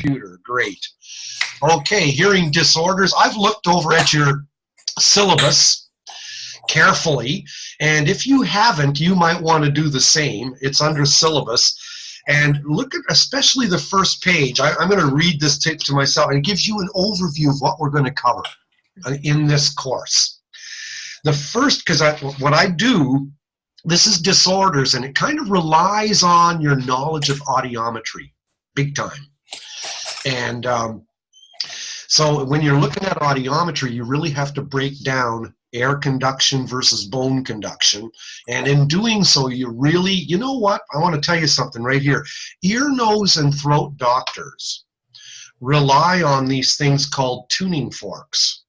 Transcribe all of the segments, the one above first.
computer. Great. Okay, hearing disorders. I've looked over at your syllabus carefully, and if you haven't, you might want to do the same. It's under syllabus. And look at especially the first page. I'm going to read this to myself, and it gives you an overview of what we're going to cover in this course. The first, because what I do, this is disorders, and it kind of relies on your knowledge of audiometry, big time. And so when you're looking at audiometry, you really have to break down air conduction versus bone conduction. And in doing so, you really, you know what? I want to tell you something right here. Ear, nose, and throat doctors rely on these things called tuning forks.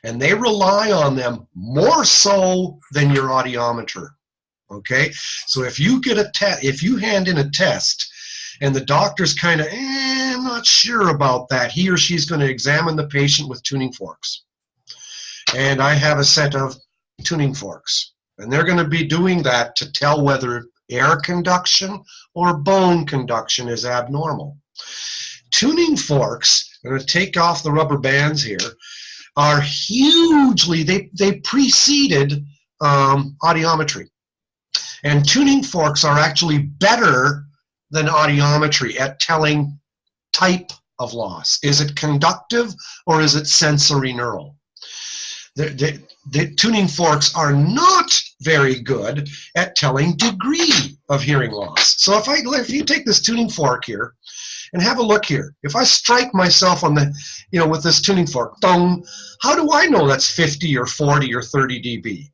And they rely on them more so than your audiometer. Okay? So if you get if you hand in a test and the doctor's kind of, I'm not sure about that, he or she's going to examine the patient with tuning forks. And I have a set of tuning forks. And they're going to be doing that to tell whether air conduction or bone conduction is abnormal. Tuning forks, I'm going to take off the rubber bands here, are hugely, they preceded audiometry. And tuning forks are actually better than audiometry at telling type of loss. Is it conductive or is it sensory neural? The tuning forks are not very good at telling degree of hearing loss. So if you take this tuning fork here and have a look here, if I strike myself on the, with this tuning fork, dong, how do I know that's 50 or 40 or 30 dB?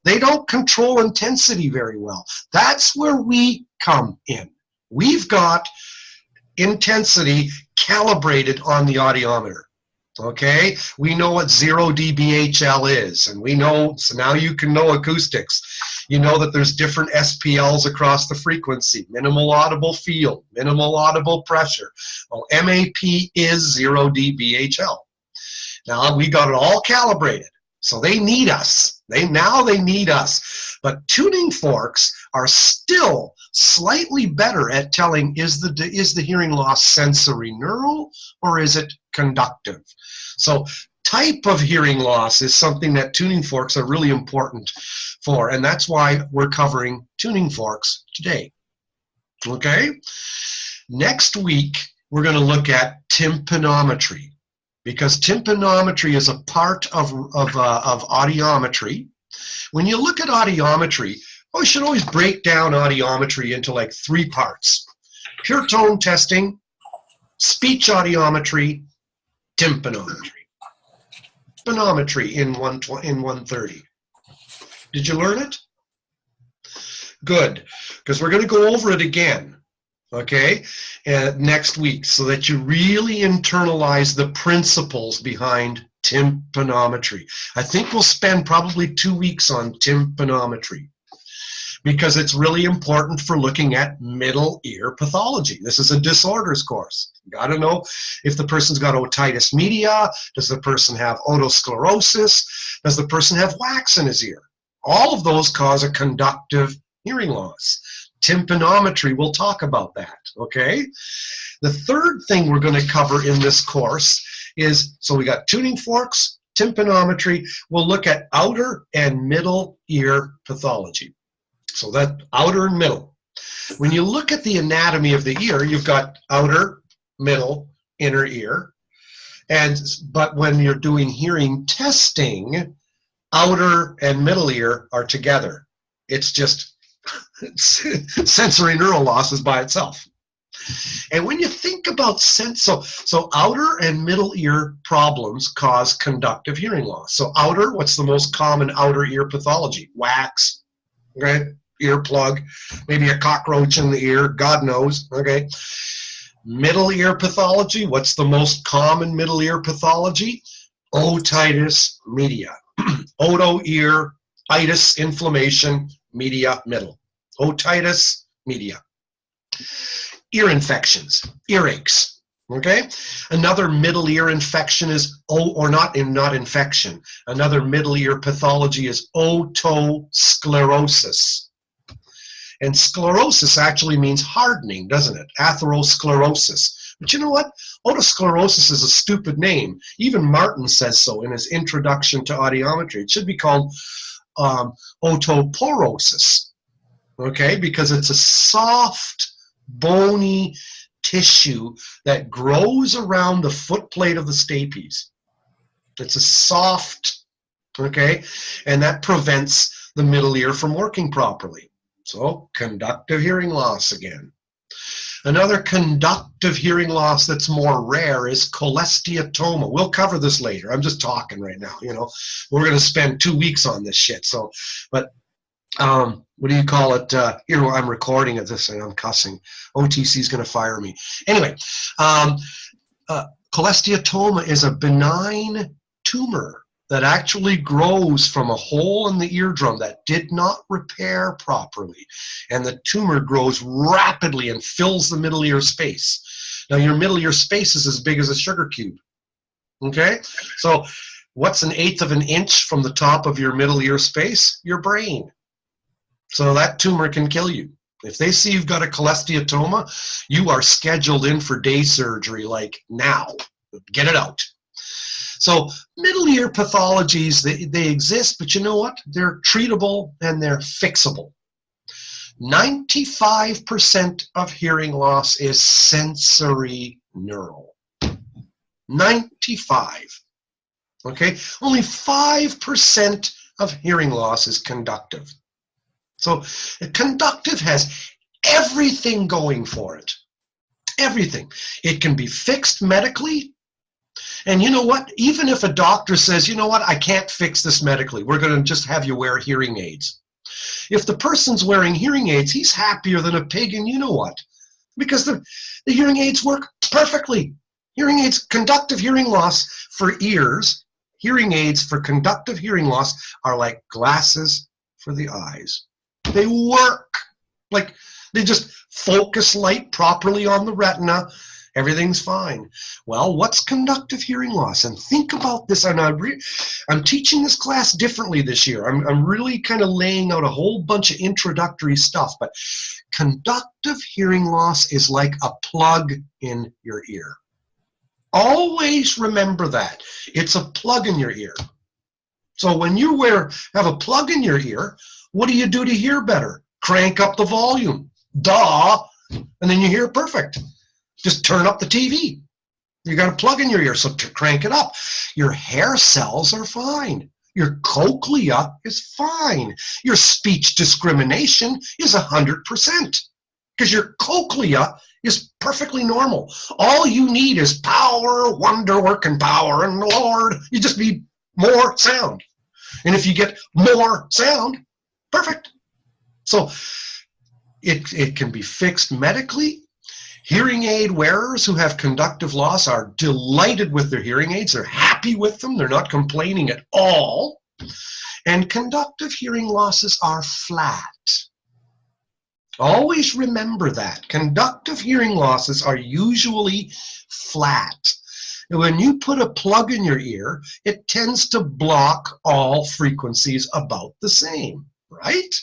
They don't control intensity very well. That's where we come in. We've got intensity calibrated on the audiometer. Okay, we know what 0 dBHL is, and we know, so now you can know acoustics. You know that there's different SPLs across the frequency, minimal audible field, minimal audible pressure. Well, MAP is 0 dBHL. Now we got it all calibrated, so they need us. They need us. But tuning forks are still slightly better at telling, is the hearing loss sensory neural or is it conductive? So type of hearing loss is something that tuning forks are really important for, and that's why we're covering tuning forks today. Okay? Next week, we're going to look at tympanometry, because tympanometry is a part of audiometry. When you look at audiometry, we should always break down audiometry into like 3 parts. Pure tone testing, speech audiometry, tympanometry. Tympanometry in 130. Did you learn it? Good, because we're going to go over it again, okay, next week, so that you really internalize the principles behind tympanometry. I think we'll spend probably 2 weeks on tympanometry, because it's really important for looking at middle ear pathology. This is a disorders course. You got to know if the person's got otitis media, does the person have otosclerosis, does the person have wax in his ear? All of those cause a conductive hearing loss. Tympanometry, we'll talk about that, okay? The third thing we're going to cover in this course is, so we got tuning forks, tympanometry, we'll look at outer and middle ear pathology. So that outer and middle. When you look at the anatomy of the ear, you've got outer, middle, inner ear. But when you're doing hearing testing, outer and middle ear are together. It's just sensory neural loss is by itself. And when you think about so outer and middle ear problems cause conductive hearing loss. So outer, what's the most common outer ear pathology? Wax, okay? Earplug, maybe a cockroach in the ear, God knows, okay? Middle ear pathology, what's the most common middle ear pathology? Otitis media. Oto ear, itis, inflammation, media, middle. Otitis media. Ear infections, earaches, okay? Another middle ear infection is, not infection. Another middle ear pathology is otosclerosis. And sclerosis actually means hardening, doesn't it? Atherosclerosis, But you know what? Otosclerosis is a stupid name. Even Martin says so in his introduction to audiometry. It should be called otoporosis, okay? Because it's a soft, bony tissue that grows around the foot plate of the stapes. It's a soft, okay? And that prevents the middle ear from working properly. So, conductive hearing loss again. Another conductive hearing loss that's more rare is cholesteatoma. We'll cover this later. I'm just talking right now, you know. We're going to spend 2 weeks on this shit. So, but what do you call it? Here, I'm recording at this and I'm cussing. OTC is going to fire me. Anyway, cholesteatoma is a benign tumor that actually grows from a hole in the eardrum that did not repair properly. And the tumor grows rapidly and fills the middle ear space. Now, your middle ear space is as big as a sugar cube. Okay? So, what's 1/8 of an inch from the top of your middle ear space? Your brain. So, that tumor can kill you. If they see you've got a cholesteatoma, you are scheduled in for day surgery, like now. Get it out. So middle ear pathologies, they exist, but you know what? They're treatable and they're fixable. 95% of hearing loss is sensory neural. 95. Okay? Only 5% of hearing loss is conductive. So conductive has everything going for it. Everything. It can be fixed medically. And you know what? Even if a doctor says, you know what, I can't fix this medically, we're going to just have you wear hearing aids. If the person's wearing hearing aids, he's happier than a pig, and you know what? Because the hearing aids work perfectly. Hearing aids, conductive hearing loss for ears, hearing aids for conductive hearing loss are like glasses for the eyes. They work. Like, they just focus light properly on the retina. Everything's fine. Well, what's conductive hearing loss? And think about this. And I'm teaching this class differently this year. I'm really kind of laying out a whole bunch of introductory stuff. But conductive hearing loss is like a plug in your ear. Always remember that. It's a plug in your ear. So when you have a plug in your ear, what do you do to hear better? Crank up the volume. Duh. And then you hear perfect. Just turn up the TV. You got a plug in your ear, so crank it up. Your hair cells are fine. Your cochlea is fine. Your speech discrimination is 100% because your cochlea is perfectly normal. All you need is power, wonder working power, and Lord, you just need more sound. And if you get more sound, perfect. So it can be fixed medically. Hearing aid wearers who have conductive loss are delighted with their hearing aids. They're happy with them. They're not complaining at all. And conductive hearing losses are flat. Always remember that. Conductive hearing losses are usually flat. When you put a plug in your ear, it tends to block all frequencies about the same, right?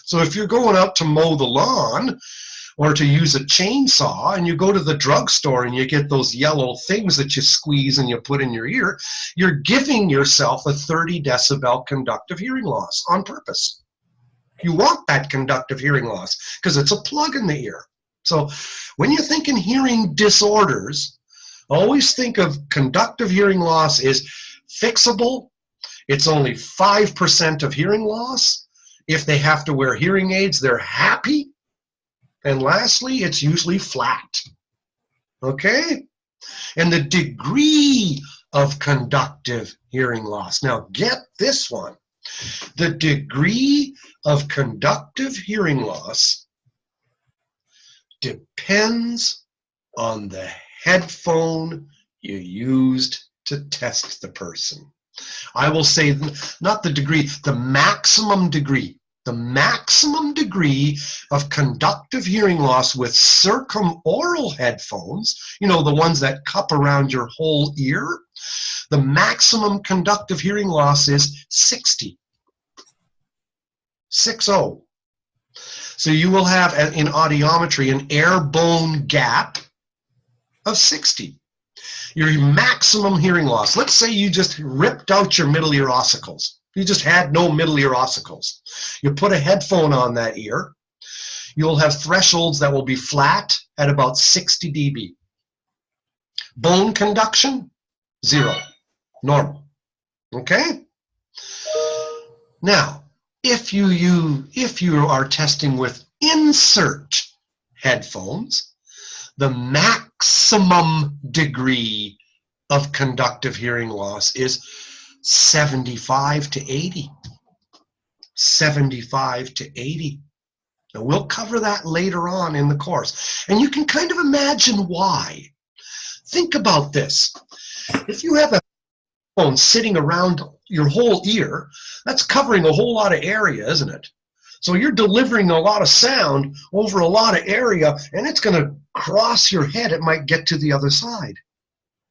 So if you're going out to mow the lawn, or to use a chainsaw, and you go to the drugstore and you get those yellow things that you squeeze and you put in your ear, you're giving yourself a 30 decibel conductive hearing loss on purpose. You want that conductive hearing loss because it's a plug in the ear. So when you're thinking hearing disorders, always think of conductive hearing loss is fixable. It's only 5% of hearing loss. If they have to wear hearing aids, they're happy. And lastly, it's usually flat, okay? And the degree of conductive hearing loss. Now, get this one. The degree of conductive hearing loss depends on the headphone you used to test the person. I will say not the degree, the maximum degree. The maximum degree of conductive hearing loss with circumaural headphones, you know, the ones that cup around your whole ear, the maximum conductive hearing loss is 60. 60. So you will have, in audiometry, an air-bone gap of 60. Your maximum hearing loss. Let's say you just ripped out your middle ear ossicles. You just had no middle ear ossicles. You put a headphone on that ear. You'll have thresholds that will be flat at about 60 dB. Bone conduction, 0, normal. Okay? Now, if you are testing with insert headphones, the maximum degree of conductive hearing loss is 75 to 80. 75 to 80. Now, we'll cover that later on in the course. And you can kind of imagine why. Think about this. If you have a phone sitting around your whole ear, that's covering a whole lot of area, isn't it? So you're delivering a lot of sound over a lot of area, and it's going to cross your head. It might get to the other side.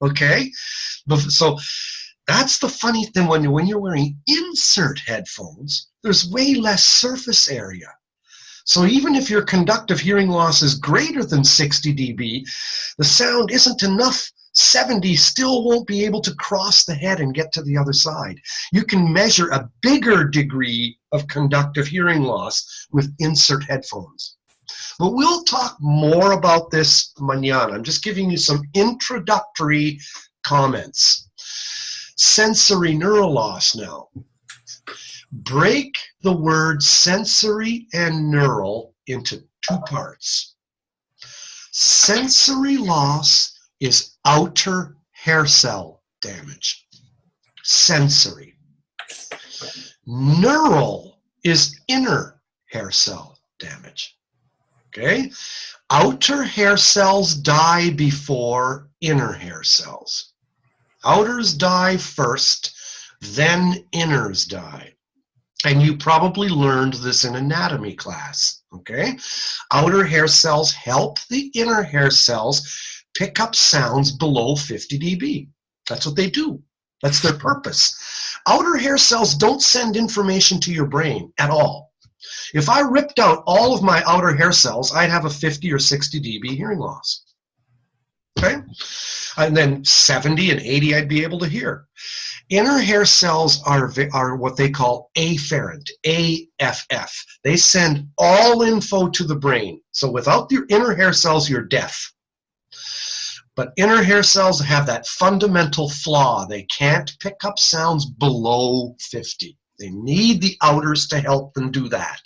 Okay? So that's the funny thing when you're wearing insert headphones, there's way less surface area. So even if your conductive hearing loss is greater than 60 dB, the sound isn't enough. 70 still won't be able to cross the head and get to the other side. You can measure a bigger degree of conductive hearing loss with insert headphones. But we'll talk more about this mañana. I'm just giving you some introductory comments. Sensory neural loss now. Break the word sensory and neural into two parts. Sensory loss is outer hair cell damage. Sensory. Neural is inner hair cell damage. Okay? Outer hair cells die before inner hair cells. Outers die first, then inners die. And you probably learned this in anatomy class, okay? Outer hair cells help the inner hair cells pick up sounds below 50 dB. That's what they do. That's their purpose. Outer hair cells don't send information to your brain at all. If I ripped out all of my outer hair cells, I'd have a 50 or 60 dB hearing loss. Okay? And then 70 and 80 I'd be able to hear. Inner hair cells are what they call afferent, AFF. They send all info to the brain. So without your inner hair cells, you're deaf. But inner hair cells have that fundamental flaw. They can't pick up sounds below 50. They need the outers to help them do that.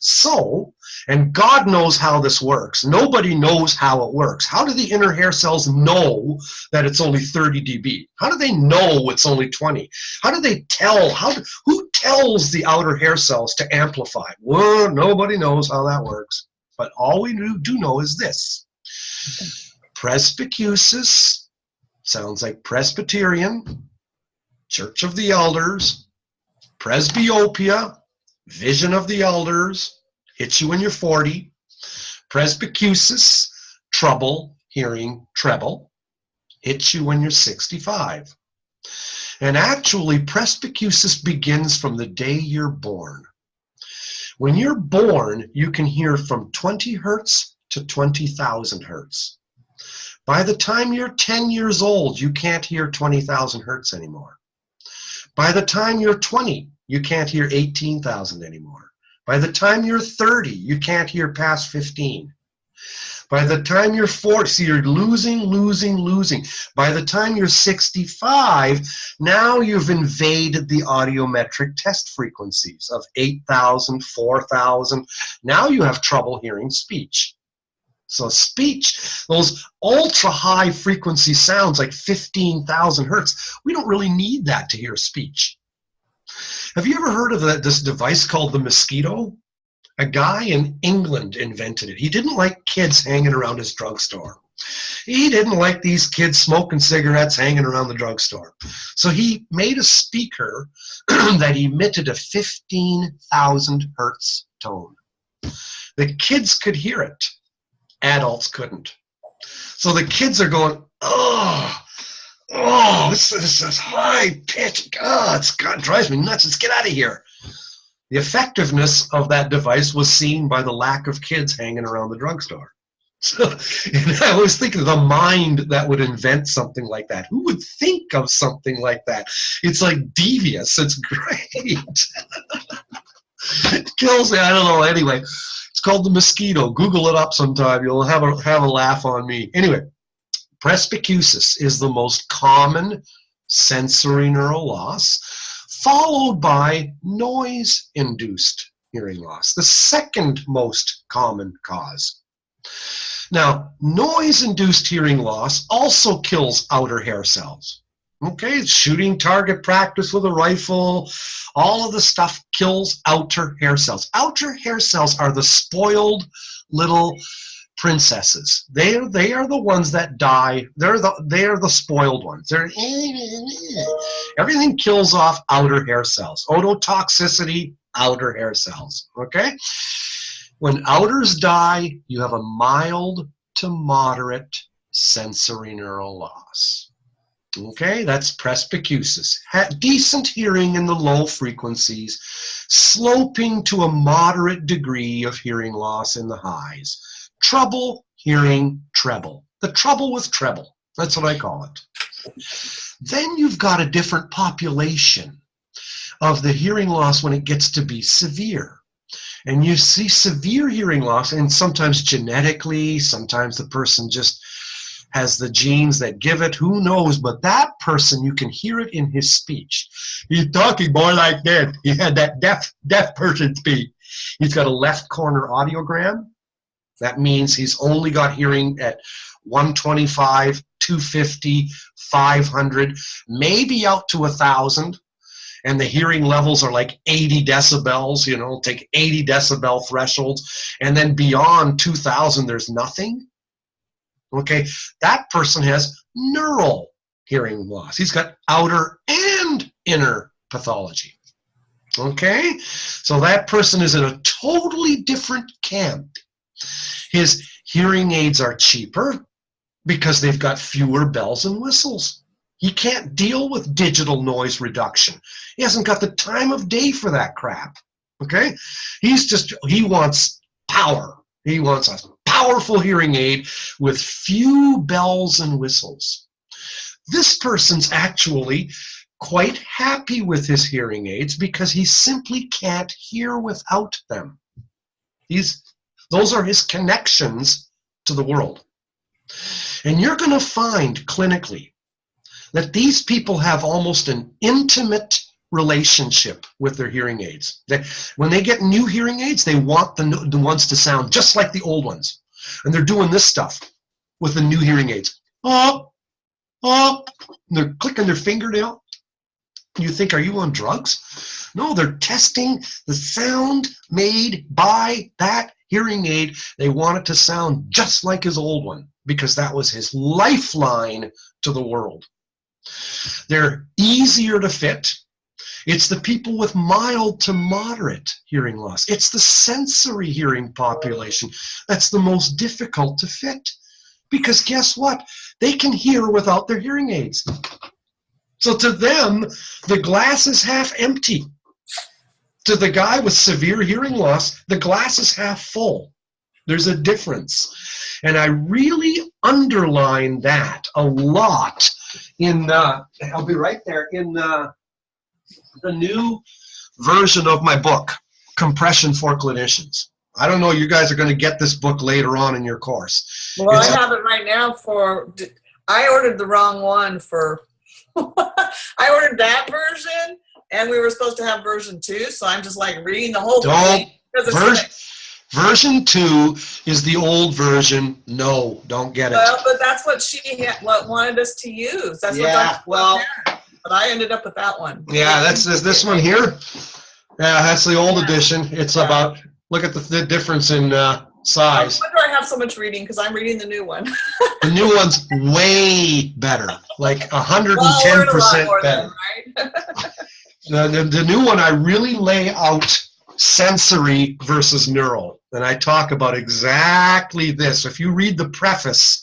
So, and God knows how this works. Nobody knows how it works. How do the inner hair cells know that it's only 30 dB? How do they know it's only 20? How do they tell? Who tells the outer hair cells to amplify? Well, nobody knows how that works. But all we do know is this. Presbycusis sounds like Presbyterian, Church of the Elders, presbyopia, vision of the elders, hits you when you're 40. Presbycusis, trouble hearing treble, hits you when you're 65. And actually, presbycusis begins from the day you're born. When you're born, you can hear from 20 hertz to 20,000 hertz. By the time you're 10 years old, you can't hear 20,000 hertz anymore. By the time you're 20, you can't hear 18,000 anymore. By the time you're 30, you can't hear past 15. By the time you're 40, so you're losing. By the time you're 65, now you've invaded the audiometric test frequencies of 8,000, 4,000. Now you have trouble hearing speech. So speech, those ultra high frequency sounds like 15,000 hertz, we don't really need that to hear speech. Have you ever heard of this device called the mosquito? A guy in England invented it. He didn't like kids hanging around his drugstore. He didn't like these kids smoking cigarettes hanging around the drugstore. So he made a speaker that emitted a 15,000 hertz tone. The kids could hear it. Adults couldn't. So the kids are going, oh, this is high pitch. God, it drives me nuts. Let's get out of here. The effectiveness of that device was seen by the lack of kids hanging around the drugstore. So, and I always think of the mind that would invent something like that. Who would think of something like that? It's like devious. It's great. It kills me. I don't know. Anyway, it's called the mosquito. Google it up sometime. You'll have a laugh on me. Anyway, presbycusis is the most common sensory neural loss, followed by noise-induced hearing loss, the second most common cause. Now, noise-induced hearing loss also kills outer hair cells. Okay, shooting target practice with a rifle, all of the stuff kills outer hair cells. Outer hair cells are the spoiled little princesses. They are the ones that die. They are the spoiled ones. Everything kills off outer hair cells. Ototoxicity, outer hair cells. Okay? When outers die, you have a mild to moderate sensory neural loss. Okay, that's presbycusis. Decent hearing in the low frequencies, sloping to a moderate degree of hearing loss in the highs. Trouble hearing treble. The trouble with treble. That's what I call it. Then you've got a different population of the hearing loss when it gets to be severe. And you see severe hearing loss, and sometimes genetically, sometimes the person just has the genes that give it, who knows, but that person, you can hear it in his speech. He's talking more like that. He had that deaf person speak. He's got a left corner audiogram. That means he's only got hearing at 125, 250, 500, maybe out to 1,000. And the hearing levels are like 80 decibels, you know, take 80 decibel thresholds. And then beyond 2,000, there's nothing. Okay, that person has neural hearing loss. He's got outer and inner pathology. Okay, so that person is in a totally different camp. His hearing aids are cheaper because they've got fewer bells and whistles. He can't deal with digital noise reduction. He hasn't got the time of day for that crap. Okay, he wants power. He wants a powerful hearing aid with few bells and whistles. This person's actually quite happy with his hearing aids because he simply can't hear without them. Those are his connections to the world. And you're going to find clinically that these people have almost an intimate relationship with their hearing aids. When they get new hearing aids, they want the ones to sound just like the old ones. And they're doing this stuff with the new hearing aids. Oh, and they're clicking their fingernail. You think, are you on drugs? No, they're testing the sound made by that hearing aid. They want it to sound just like his old one because that was his lifeline to the world. They're easier to fit. It's the people with mild to moderate hearing loss. It's the sensory hearing population that's the most difficult to fit. Because guess what? They can hear without their hearing aids. So to them, the glass is half empty. To the guy with severe hearing loss, the glass is half full. There's a difference. And I really underline that a lot in, I'll be right there, in the new version of my book, Compression for Clinicians. I don't know, you guys are going to get this book later on in your course. Well, I have it right now I ordered the wrong one for, I ordered that version, and we were supposed to have version 2, so I'm just like reading the whole thing. Version 2 is the old version. No, don't get it. Well, but that's what she wanted us to use. That's what but I ended up with that one. Yeah, that's this one here. Yeah, that's the old edition. It's about, look at the difference in size. Why do I have so much reading? Because I'm reading the new one. The new one's way better, like 110% better. Then, right? The new one, I really lay out sensory versus neural, and I talk about exactly this. If you read the preface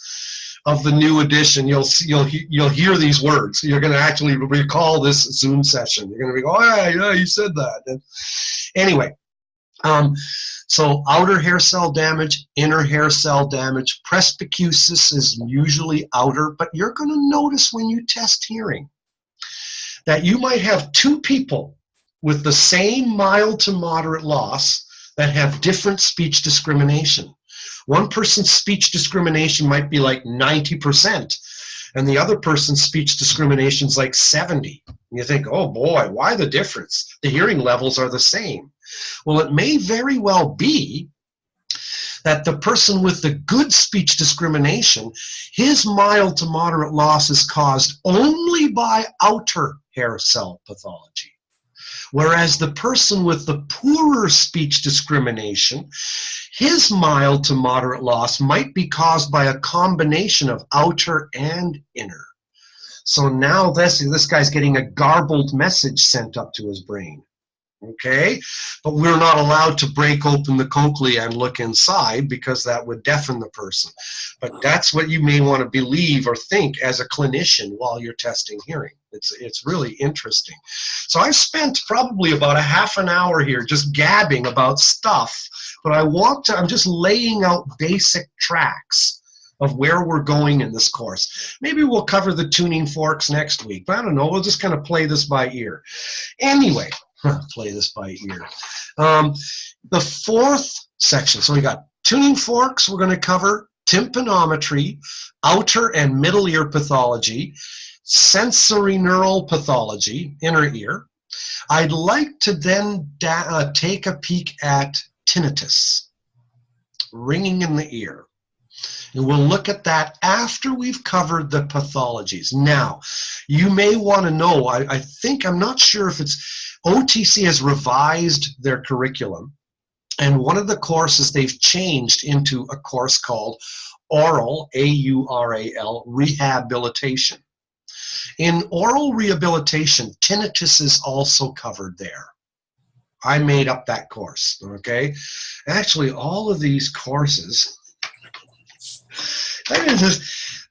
of the new edition, you'll hear these words. You're going to actually recall this Zoom session. You're going to be, oh yeah, you said that. And anyway, So outer hair cell damage, inner hair cell damage. Presbycusis is usually outer, but you're going to notice when you test hearing that you might have two people with the same mild to moderate loss that have different speech discrimination. One person's speech discrimination might be like 90%, and the other person's speech discrimination is like 70. And you think, oh boy, why the difference? The hearing levels are the same. Well, it may very well be that the person with the good speech discrimination, his mild to moderate loss is caused only by outer hair cell pathology. Whereas the person with the poorer speech discrimination, his mild to moderate loss might be caused by a combination of outer and inner. So now this guy's getting a garbled message sent up to his brain. Okay, but we're not allowed to break open the cochlea and look inside because that would deafen the person. But that's what you may want to believe or think as a clinician while you're testing hearing. It's really interesting. So I've spent probably about a half an hour here just gabbing about stuff, but I'm just laying out basic tracks of where we're going in this course. Maybe we'll cover the tuning forks next week, but I don't know, we'll just kind of play this by ear. Anyway, play this by ear. The fourth section, so we got tuning forks, we're going to cover tympanometry, outer and middle ear pathology, sensory neural pathology, inner ear. I'd like to then take a peek at tinnitus, ringing in the ear. And we'll look at that after we've covered the pathologies. Now, you may want to know, I'm not sure if OTC has revised their curriculum, and one of the courses they've changed into a course called Oral, A-U-R-A-L, Rehabilitation. In oral rehabilitation, tinnitus is also covered there. I made up that course, okay? Actually, all of these courses,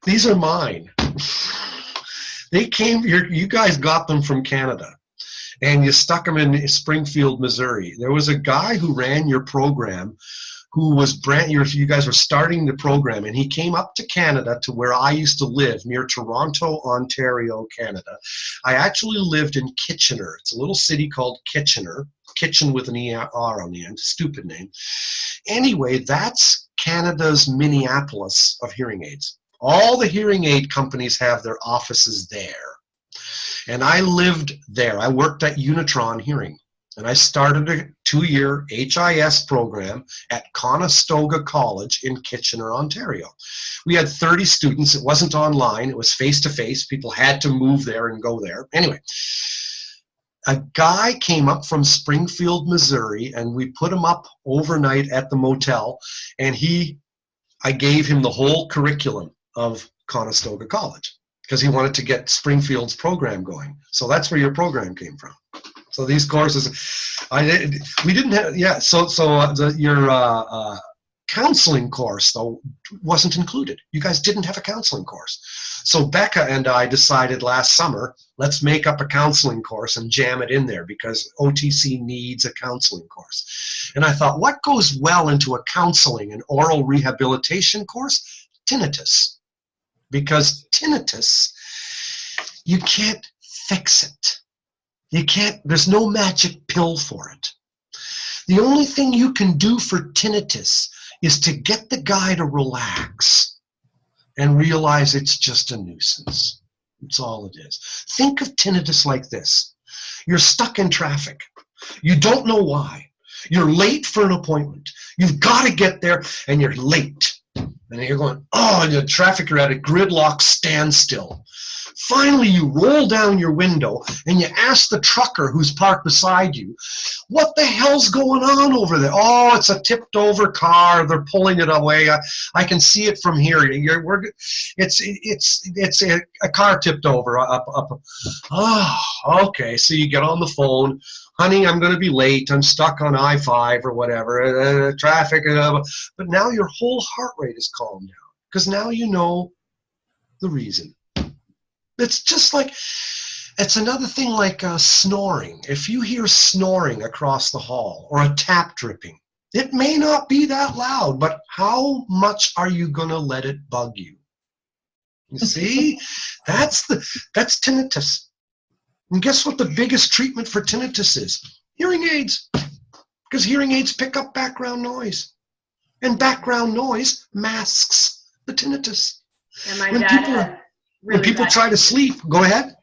these are mine. They came, you guys got them from Canada, and you stuck them in Springfield, Missouri. There was a guy who ran your program who was you guys were starting the program, and he came up to Canada to where I used to live, near Toronto, Ontario, Canada. I actually lived in Kitchener. It's a little city called Kitchener, Kitchen with an E-R on the end, stupid name. Anyway, that's Canada's Minneapolis of hearing aids. All the hearing aid companies have their offices there. And I lived there. I worked at Unitron Hearing. And I started a 2-year HIS program at Conestoga College in Kitchener, Ontario. We had 30 students. It wasn't online. It was face-to-face. People had to move there and go there. Anyway, a guy came up from Springfield, Missouri, and we put him up overnight at the motel, and I gave him the whole curriculum of Conestoga College because he wanted to get Springfield's program going. So that's where your program came from. So these courses, your counseling course, though, wasn't included. You guys didn't have a counseling course. So Becca and I decided last summer, let's make up a counseling course and jam it in there because OTC needs a counseling course. And I thought, what goes well into a counseling and oral rehabilitation course? Tinnitus. Because tinnitus, you can't fix it. There's no magic pill for it. The only thing you can do for tinnitus is to get the guy to relax and realize it's just a nuisance. That's all it is. Think of tinnitus like this. You're stuck in traffic. You don't know why. You're late for an appointment. You've got to get there and you're late. And you're going, and the traffic, you're at a gridlock standstill. Finally, you roll down your window and you ask the trucker who's parked beside you, what the hell's going on over there? Oh, it's a tipped over car. They're pulling it away. I can see it from here. It's a car tipped over. Oh, okay. So you get on the phone. Honey, I'm going to be late. I'm stuck on I-5 or whatever. Traffic. But now your whole heart rate is calmed down because now you know the reason. It's just like It's another thing like snoring. If you hear snoring across the hall or a tap dripping, it may not be that loud, but how much are you going to let it bug you? You see, that's tinnitus. And guess what the biggest treatment for tinnitus is? Hearing aids. Because hearing aids pick up background noise. And background noise masks the tinnitus. And my dad has when people try to sleep, go ahead.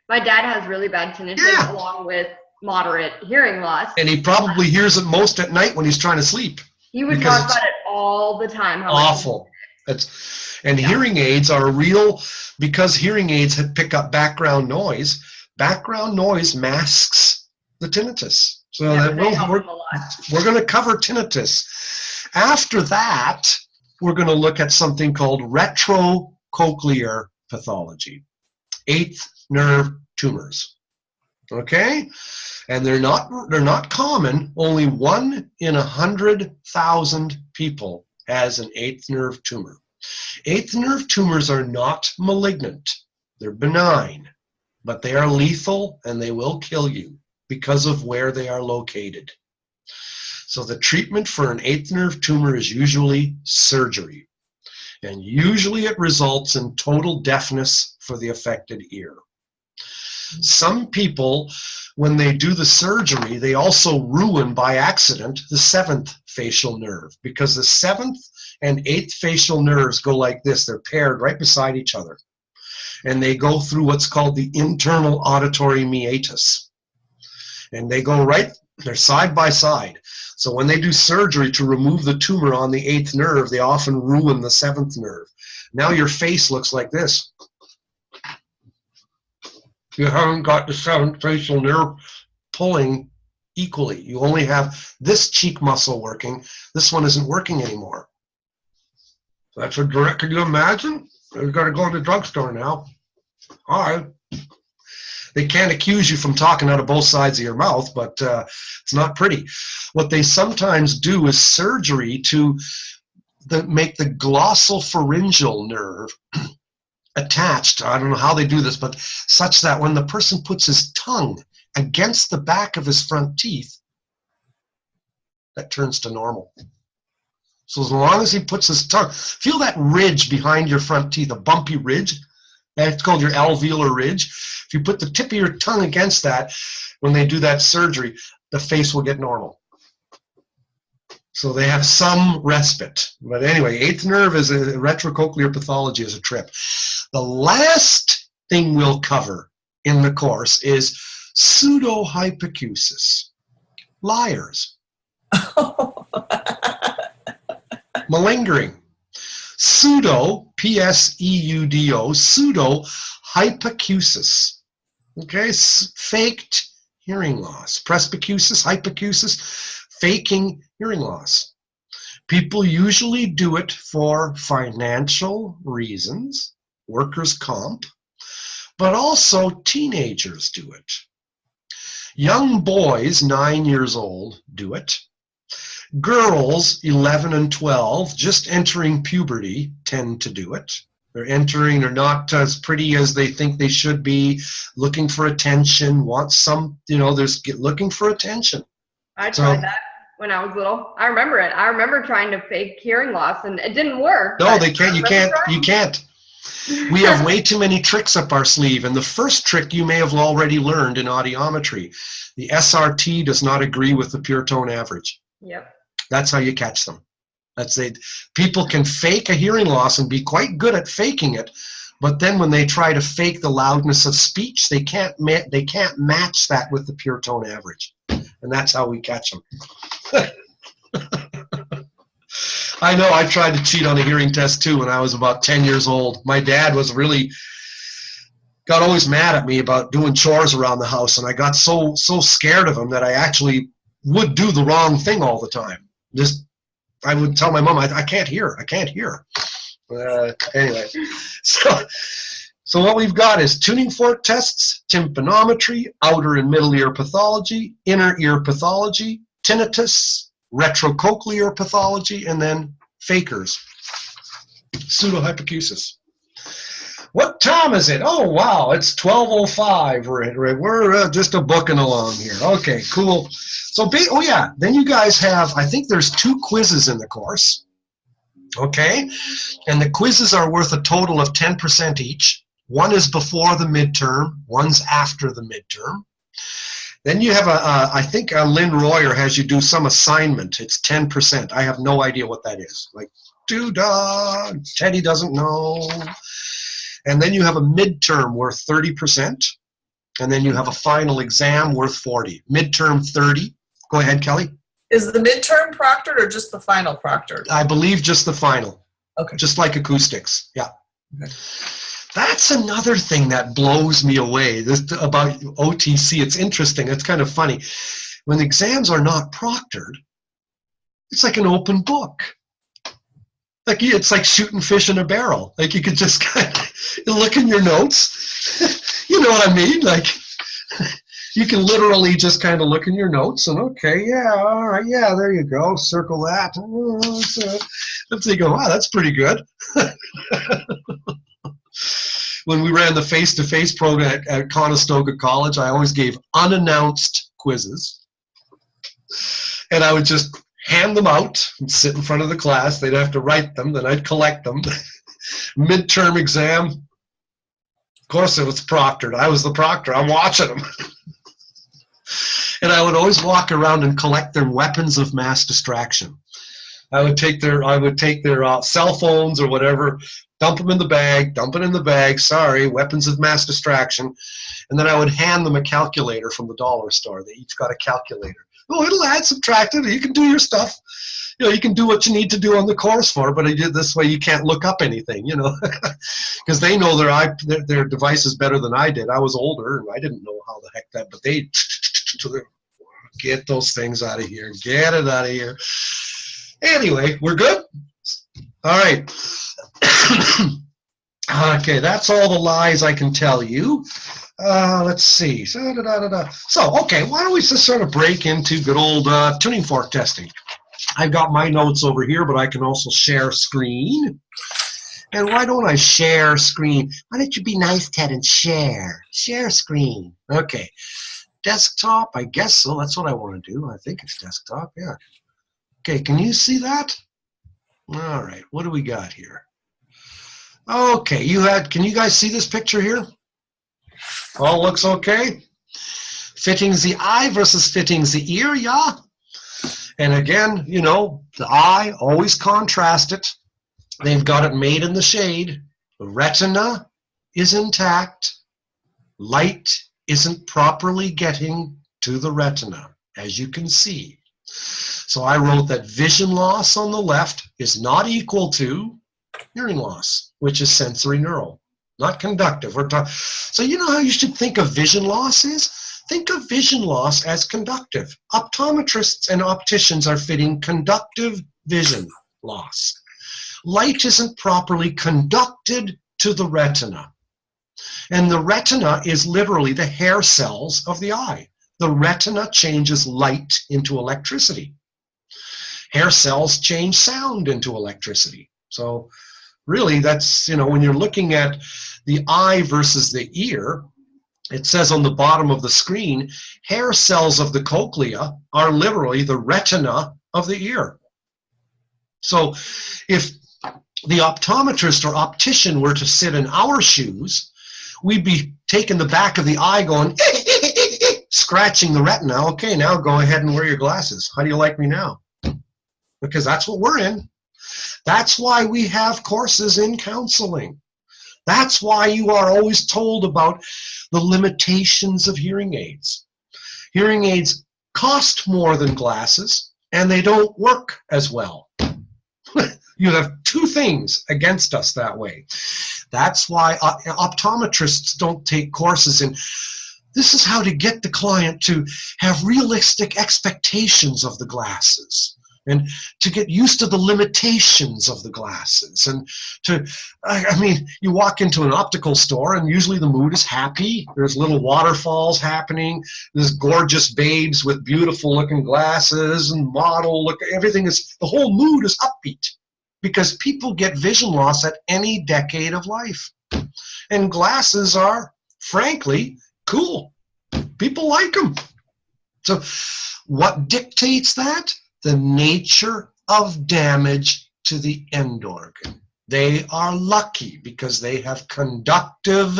My dad has really bad tinnitus along with moderate hearing loss. And he probably hears it most at night when he's trying to sleep. He would talk about it all the time. Awful. Hearing aids are real, because hearing aids pick up background noise. Background noise masks the tinnitus. So we're going to cover tinnitus. After that, we're going to look at something called retrocochlear pathology, eighth nerve tumors. Okay, and they're not common. Only 1 in 100,000 people has an eighth nerve tumor. Eighth nerve tumors are not malignant. They're benign, but they are lethal and they will kill you because of where they are located. So the treatment for an eighth nerve tumor is usually surgery, and usually it results in total deafness for the affected ear. Some people, when they do the surgery, they also ruin by accident the seventh facial nerve, because the seventh and eighth facial nerves go like this. They're paired right beside each other, and they go through what's called the internal auditory meatus, and they go they're side by side. So when they do surgery to remove the tumor on the eighth nerve, they often ruin the seventh nerve. Now your face looks like this. You haven't got the seventh facial nerve pulling equally. You only have this cheek muscle working. This one isn't working anymore. That's a direct, can you imagine? You've got to go to the drugstore now. All right. They can't accuse you from talking out of both sides of your mouth, but it's not pretty. What they sometimes do is surgery to make the glossopharyngeal nerve attached. I don't know how they do this, but such that when the person puts his tongue against the back of his front teeth, that turns to normal. So as long as he puts his tongue, feel that ridge behind your front teeth, a bumpy ridge. That's called your alveolar ridge. If you put the tip of your tongue against that, when they do that surgery, the face will get normal. So they have some respite. But anyway, eighth nerve is a retrocochlear pathology is a trip. The last thing we'll cover in the course is pseudohypoacusis. Liars. Malingering. Pseudo, P-S-E-U-D-O, pseudohypoacusis. Okay, faked hearing loss. Presbycusis, hypoacusis, faking hearing loss. People usually do it for financial reasons, workers' comp, but also teenagers do it. Young boys, 9 years old, do it. Girls, 11 and 12, just entering puberty, tend to do it. They're not as pretty as they think they should be, looking for attention, want some, looking for attention. I tried that when I was little. I remember it. I remember trying to fake hearing loss, and it didn't work. No, they can't. You can't. We have way too many tricks up our sleeve, and the first trick you may have already learned in audiometry. The SRT does not agree with the pure tone average. Yep. That's how you catch them. People can fake a hearing loss and be quite good at faking it, but then when they try to fake the loudness of speech, they can't match that with the pure tone average, and that's how we catch them. I know I tried to cheat on a hearing test too when I was about 10 years old. My dad got always mad at me about doing chores around the house, and I got so scared of him that I actually would do the wrong thing all the time. I would tell my mom, I can't hear. Anyway, so what we've got is tuning fork tests, tympanometry, outer and middle ear pathology, inner ear pathology, tinnitus, retrocochlear pathology, and then fakers, pseudohypoacusis. What time is it? Oh, wow, it's 12:05. We're just a booking along here. Okay, cool. So, oh yeah, then you guys have, I think there's 2 quizzes in the course. Okay, and the quizzes are worth a total of 10% each. One is before the midterm, one's after the midterm. Then you have I think Lynn Royer has you do some assignment. It's 10%. I have no idea what that is. Like, doo-dah, Teddy doesn't know. And then you have a midterm worth 30%. And then you have a final exam worth 40. Midterm 30. Go ahead, Kelly. Is the midterm proctored or just the final proctored? I believe just the final. Okay. Just like acoustics. Yeah. Okay. That's another thing that blows me away about OTC. It's interesting. It's kind of funny. When the exams are not proctored, it's like an open book. Like it's like shooting fish in a barrel. Like you could just kind of look in your notes. You know what I mean? Like you can literally just kind of look in your notes and okay, yeah, all right, yeah, there you go. Circle that. And so you go, wow, that's pretty good. When we ran the face-to-face program at Conestoga College, I always gave unannounced quizzes. And I would just hand them out and sit in front of the class. They'd have to write them, then I'd collect them. Midterm exam, of course it was proctored. I was the proctor. I'm watching them. And I would always walk around and collect their weapons of mass distraction. I would take their cell phones or whatever, dump them in the bag, sorry, weapons of mass distraction. And then I would hand them a calculator from the dollar store. They each got a calculator. Oh, it'll add, subtract it. You can do your stuff. You know, you can do what you need to do on the course for, but this way you can't look up anything, you know, because they know their device is better than I did. I was older and I didn't know how the heck that, but they get those things out of here. Get it out of here. Anyway, we're good? All right. Okay, that's all the lies I can tell you. Let's see. So, okay, why don't we just sort of break into good old tuning fork testing? I've got my notes over here, but I can also share screen. And why don't I share screen? Why don't you be nice, Ted, and share? Share screen. Okay. Desktop, I guess so. That's what I want to do. I think it's desktop, yeah. Okay, can you see that? All right, what do we got here? Okay, can you guys see this picture here? All looks okay? Fittings the eye versus fittings the ear, yeah? And again, you know, the eye, always contrast it. They've got it made in the shade. The retina is intact. Light isn't properly getting to the retina, as you can see. So I wrote that vision loss on the left is not equal to hearing loss, which is sensory neural, not conductive. So you know how you should think of vision loss is? Think of vision loss as conductive. Optometrists and opticians are fitting conductive vision loss. Light isn't properly conducted to the retina. And the retina is literally the hair cells of the eye. The retina changes light into electricity. Hair cells change sound into electricity. So really that's, you know, when you're looking at the eye versus the ear, it says on the bottom of the screen, hair cells of the cochlea are literally the retina of the ear. So if the optometrist or optician were to sit in our shoes, we'd be taking the back of the eye going, scratching the retina. Okay, now go ahead and wear your glasses. How do you like me now? Because that's what we're in. That's why we have courses in counseling. That's why you are always told about the limitations of hearing aids. Hearing aids cost more than glasses, and they don't work as well. You have two things against us that way. That's why optometrists don't take courses in this is how to get the client to have realistic expectations of the glasses and to get used to the limitations of the glasses. And to, I mean, you walk into an optical store and usually the mood is happy. There's little waterfalls happening. There's gorgeous babes with beautiful looking glasses and model look. Everything is, the whole mood is upbeat because people get vision loss at any decade of life. and glasses are, frankly, cool. People like them. So what dictates that? The nature of damage to the end organ. They are lucky because they have conductive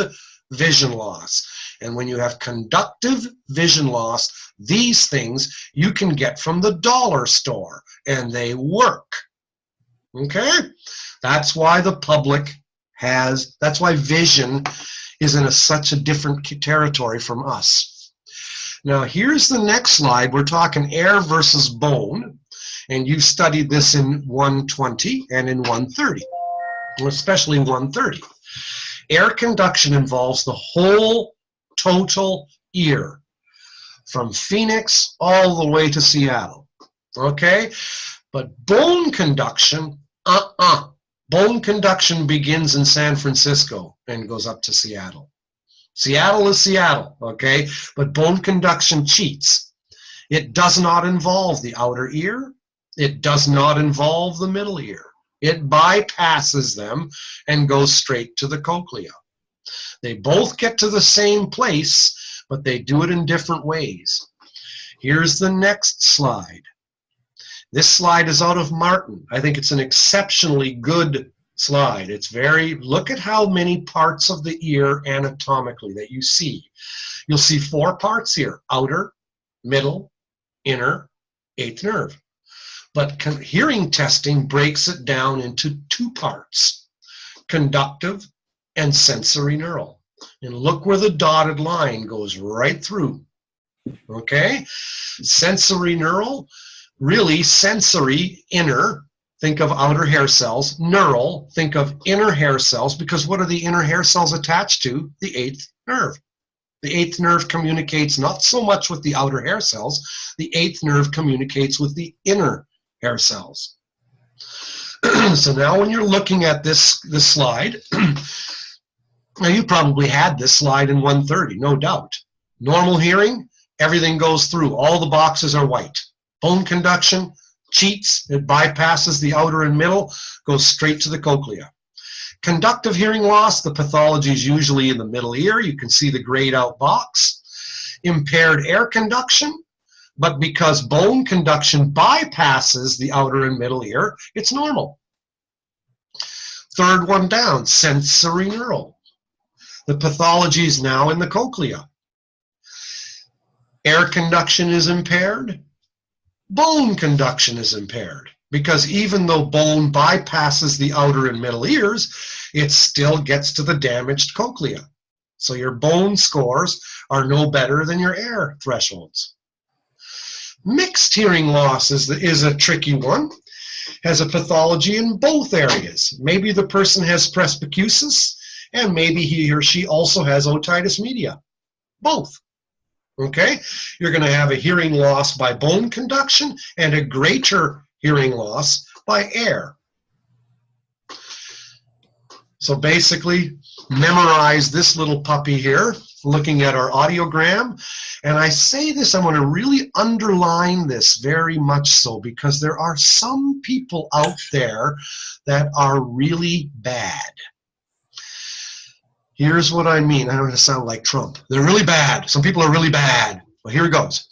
vision loss. And when you have conductive vision loss, these things you can get from the dollar store, and they work. Okay? That's why the public that's why vision is in such a different territory from us. Now, here's the next slide. We're talking air versus bone, and you studied this in 120 and in 130, especially 130. Air conduction involves the whole total ear, from Phoenix all the way to Seattle. Okay? But bone conduction, Bone conduction begins in San Francisco and goes up to Seattle. Seattle is Seattle, okay? But bone conduction cheats. It does not involve the outer ear. It does not involve the middle ear. It bypasses them and goes straight to the cochlea. They both get to the same place, but they do it in different ways. Here's the next slide. This slide is out of Martin. I think it's an exceptionally good slide. It's look at how many parts of the ear anatomically that you see. You'll see 4 parts here: outer, middle, inner, eighth nerve. But hearing testing breaks it down into 2 parts: conductive and sensory neural. And look where the dotted line goes right through. Okay? Sensory neural, really sensory, inner, think of outer hair cells. Neural, think of inner hair cells, because what are the inner hair cells attached to? The eighth nerve. The eighth nerve communicates not so much with the outer hair cells. The eighth nerve communicates with the inner hair cells. So now when you're looking at this slide, now you probably had this slide in 130, no doubt. Normal hearing, everything goes through. All the boxes are white. Bone conduction cheats. It bypasses the outer and middle, goes straight to the cochlea. Conductive hearing loss, the pathology is usually in the middle ear. You can see the grayed out box. Impaired air conduction, but because bone conduction bypasses the outer and middle ear, it's normal. Third one down, sensory neural. The pathology is now in the cochlea. Air conduction is impaired. Bone conduction is impaired, because even though bone bypasses the outer and middle ears, it still gets to the damaged cochlea. So your bone scores are no better than your air thresholds. Mixed hearing loss is a tricky one. Has a pathology in both areas. Maybe the person has presbycusis, and maybe he or she also has otitis media. Both. Okay? You're going to have a hearing loss by bone conduction and a greater hearing loss by air. So basically, memorize this little puppy here, looking at our audiogram. And I say this, I want to really underline this very much so, because there are some people out there that are really bad. Here's what I mean. I don't want to sound like Trump. They're really bad. Some people are really bad. Well, here it goes.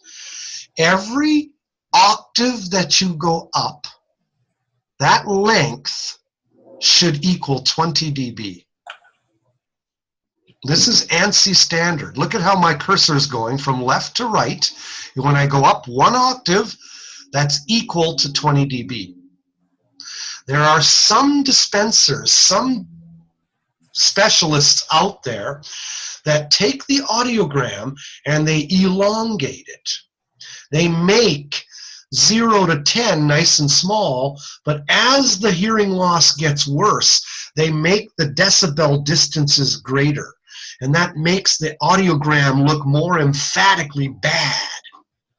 Every octave that you go up, that length should equal 20 dB. This is ANSI standard. Look at how my cursor is going from left to right. When I go up 1 octave, that's equal to 20 dB. There are some dispensers, some specialists out there that take the audiogram and they elongate it. They make 0 to 10 nice and small, but as the hearing loss gets worse, they make the decibel distances greater. And that makes the audiogram look more emphatically bad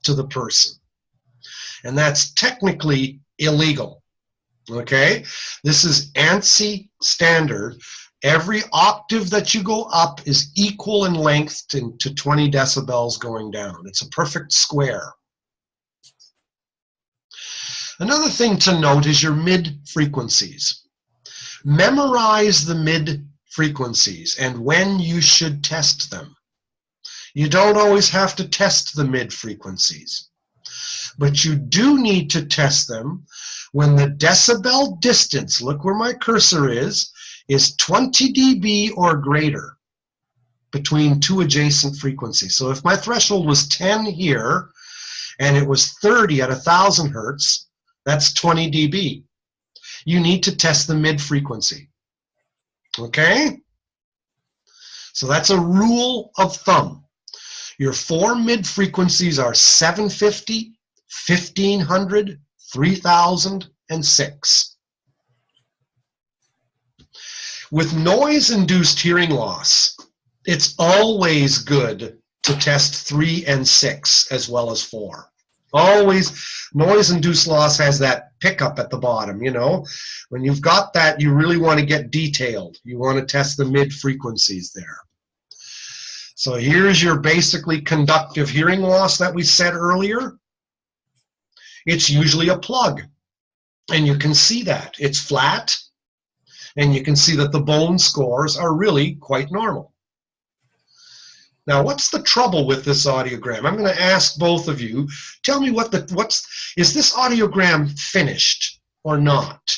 to the person. And that's technically illegal. Okay? This is ANSI standard. Every octave that you go up is equal in length to 20 decibels going down. It's a perfect square. Another thing to note is your mid frequencies. Memorize the mid frequencies and when you should test them. You don't always have to test the mid frequencies, but you do need to test them when the decibel distance, look where my cursor is 20 dB or greater between two adjacent frequencies. So if my threshold was 10 here and it was 30 at 1,000 hertz, that's 20 dB. You need to test the mid frequency. Okay? So that's a rule of thumb. Your four mid frequencies are 750, 1500, 3000, and 6. With noise-induced hearing loss, it's always good to test 3 and 6 as well as 4. Always, noise-induced loss has that pickup at the bottom, you know. When you've got that, you really want to get detailed. You want to test the mid frequencies there. So here's your basically conductive hearing loss that we said earlier. It's usually a plug, and you can see that. It's flat, and you can see that the bone scores are really quite normal. Now, what's the trouble with this audiogram? I'm going to ask both of you, tell me is this audiogram finished or not?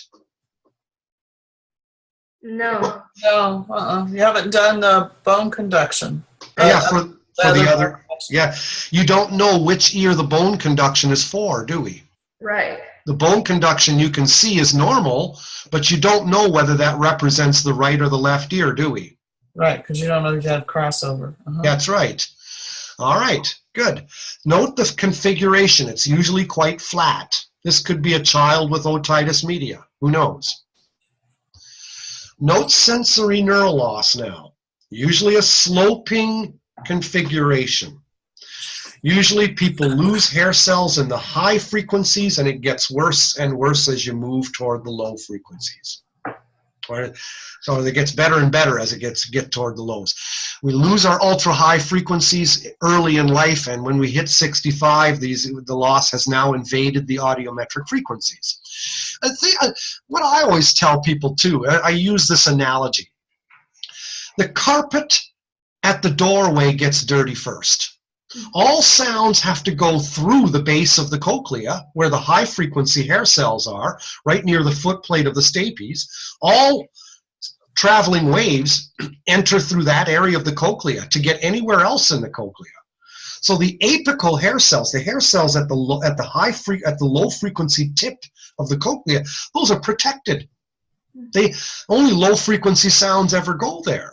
No. No, you haven't done the bone conduction. Yeah, for the other. Yeah, you don't know which ear the bone conduction is for, do we? Right. The bone conduction you can see is normal, but you don't know whether that represents the right or the left ear, do we? Right, because you don't know if you have crossover. That's right. All right, good. Note the configuration. It's usually quite flat. This could be a child with otitis media. Who knows? Note sensory neural loss now. Usually a sloping configuration. Usually people lose hair cells in the high frequencies, and it gets worse and worse as you move toward the low frequencies. So it gets better and better as it get toward the lows. We lose our ultra high frequencies early in life, and when we hit 65, the loss has now invaded the audiometric frequencies. What I always tell people too, I use this analogy. The carpet at the doorway gets dirty first. All sounds have to go through the base of the cochlea, where the high frequency hair cells are, right near the foot plate of the stapes. All traveling waves enter through that area of the cochlea to get anywhere else in the cochlea. So the apical hair cells, the hair cells at the low frequency tip of the cochlea, those are protected. Only low frequency sounds ever go there.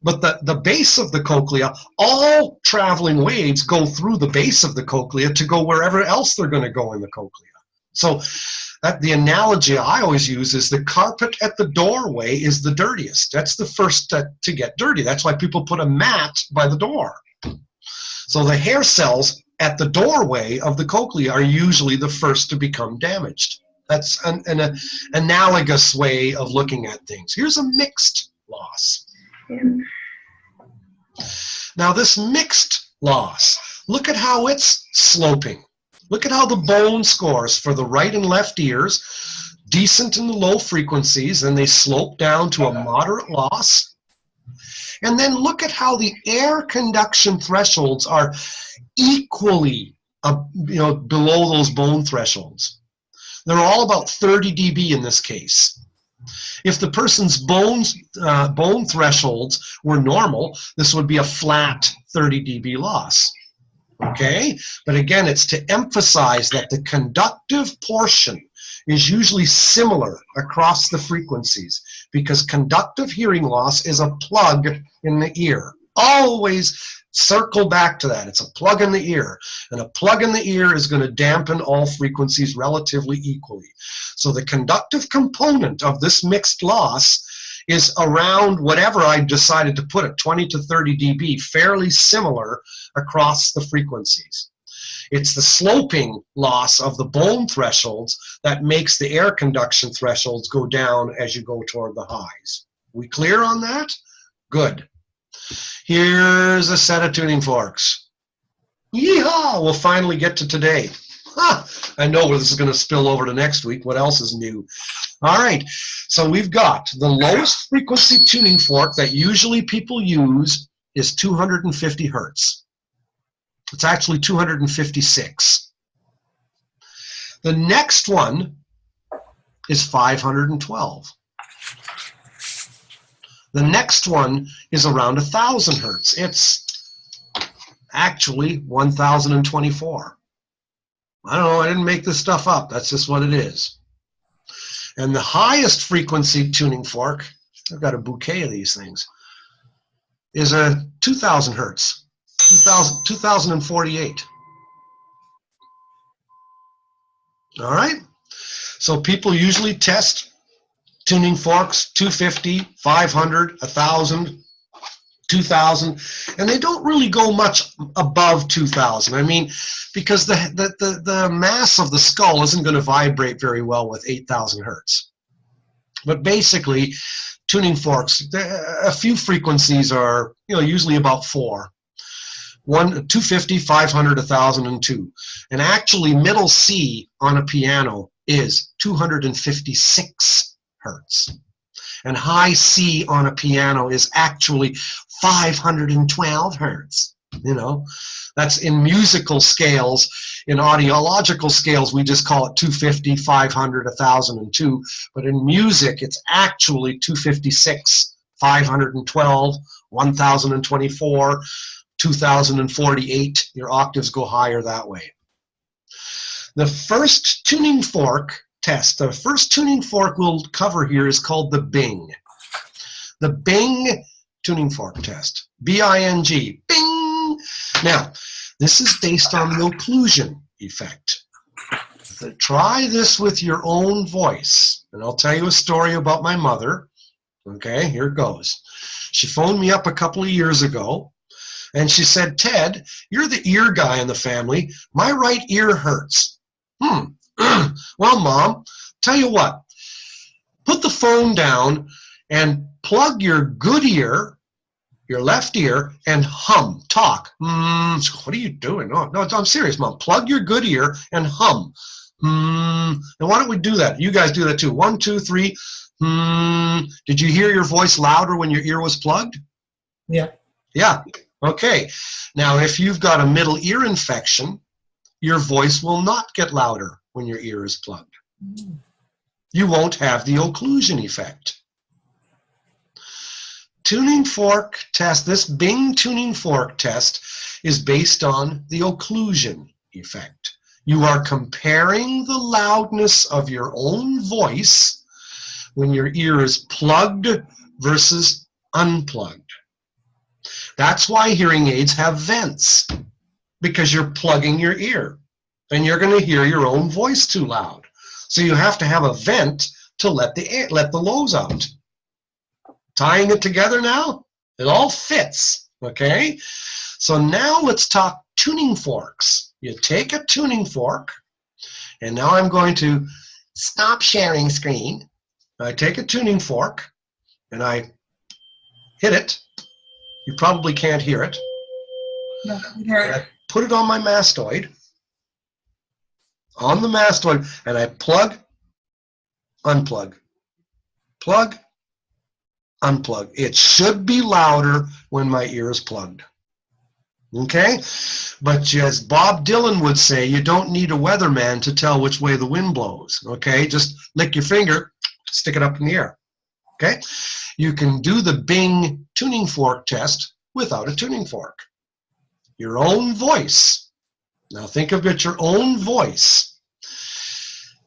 But the base of the cochlea, all traveling waves go through the base of the cochlea to go wherever else they're going to go in the cochlea. So the analogy I always use is the carpet at the doorway is the dirtiest. That's the first to get dirty. That's why people put a mat by the door. So the hair cells at the doorway of the cochlea are usually the first to become damaged. That's an analogous way of looking at things. Here's a mixed loss. Yeah. Now this mixed loss, look at how it's sloping. Look at how the bone scores for the right and left ears, decent in the low frequencies, and they slope down to a moderate loss. And then look at how the air conduction thresholds are equally below those bone thresholds. They're all about 30 dB in this case. If the person's bone thresholds were normal, this would be a flat 30 dB loss. Okay? But again, it's to emphasize that the conductive portion is usually similar across the frequencies, because conductive hearing loss is a plug in the ear. Always circle back to that. It's a plug in the ear, and a plug in the ear is going to dampen all frequencies relatively equally. So the conductive component of this mixed loss is around whatever I decided to put it, 20 to 30 dB, fairly similar across the frequencies. It's the sloping loss of the bone thresholds that makes the air conduction thresholds go down as you go toward the highs. We clear on that? Good. Here's a set of tuning forks. Yeehaw! We'll finally get to today. I know where this is going to spill over to next week. What else is new? All right, so we've got the lowest frequency tuning fork that usually people use is 250 hertz. It's actually 256. The next one is 512. The next one is around 1,000 hertz. It's actually 1,024. I don't know, I didn't make this stuff up. That's just what it is. And the highest frequency tuning fork, I've got a bouquet of these things, is a 2,000 hertz, 2,048. All right? So people usually test tuning forks, 250, 500, 1,000, 2,000, and they don't really go much above 2,000. I mean, because the mass of the skull isn't going to vibrate very well with 8,000 hertz. But basically, tuning forks, a few frequencies are, usually about 4. 250, 500, 1,000, and 2. And actually, middle C on a piano is 256 hertz. And high C on a piano is actually 512 hertz. That's in musical scales. In audiological scales, we just call it 250, 500, 1,002. But in music, it's actually 256, 512, 1,024, 2,048. Your octaves go higher that way. The first tuning fork test, the first tuning fork we'll cover here is called the Bing. The Bing tuning fork test. B-I-N-G. Bing! Now, this is based on the occlusion effect. So try this with your own voice. And I'll tell you a story about my mother. Okay, here it goes. She phoned me up a couple of years ago, and she said, Ted, you're the ear guy in the family. My right ear hurts. Well, Mom, tell you what. Put the phone down and plug your good ear, your left ear, and hum, talk. What are you doing? No, I'm serious, Mom. Plug your good ear and hum. And why don't we do that? You guys do that too. 1, 2, 3. Did you hear your voice louder when your ear was plugged? Yeah. Yeah. Okay. Now, if you've got a middle ear infection, your voice will not get louder when your ear is plugged. You won't have the occlusion effect. Tuning fork test, this Bing tuning fork test is based on the occlusion effect. You are comparing the loudness of your own voice when your ear is plugged versus unplugged. That's why hearing aids have vents, because you're plugging your ear and you're going to hear your own voice too loud. So you have to have a vent to let the lows out. Tying it together now, it all fits, okay? So now let's talk tuning forks. You take a tuning fork, and now I'm going to stop sharing screen. I take a tuning fork, and I hit it. You probably can't hear it. No, I can hear it. I put it on my mastoid, and I plug, unplug, plug, unplug. It should be louder when my ear is plugged. Okay? But as Bob Dylan would say, you don't need a weatherman to tell which way the wind blows. Okay? Just lick your finger, stick it up in the air. Okay? You can do the Bing tuning fork test without a tuning fork. Your own voice. Now think of it, your own voice.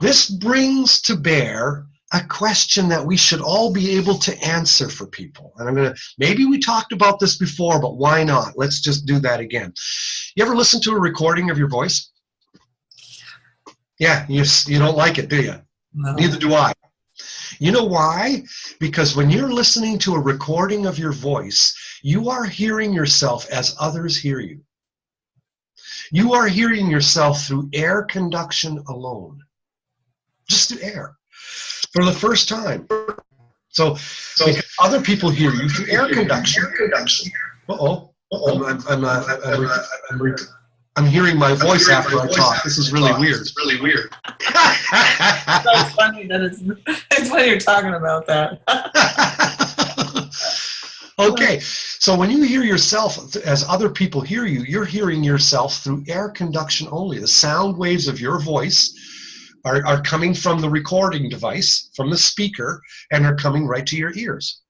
This brings to bear a question that we should all be able to answer for people. And maybe we talked about this before, but why not? Let's just do that again. You ever listen to a recording of your voice? Yeah, you don't like it, do you? No. Neither do I. You know why? Because when you're listening to a recording of your voice, you are hearing yourself as others hear you. You are hearing yourself through air conduction alone. Just through air. For the first time. So other people hear you through air conduction. I'm hearing my voice after I talk. This is really weird. It's really weird. That's funny that it's funny you're talking about that. Okay, so when you hear yourself as other people hear you, you're hearing yourself through air conduction only. The sound waves of your voice are coming from the recording device, from the speaker, and are coming right to your ears.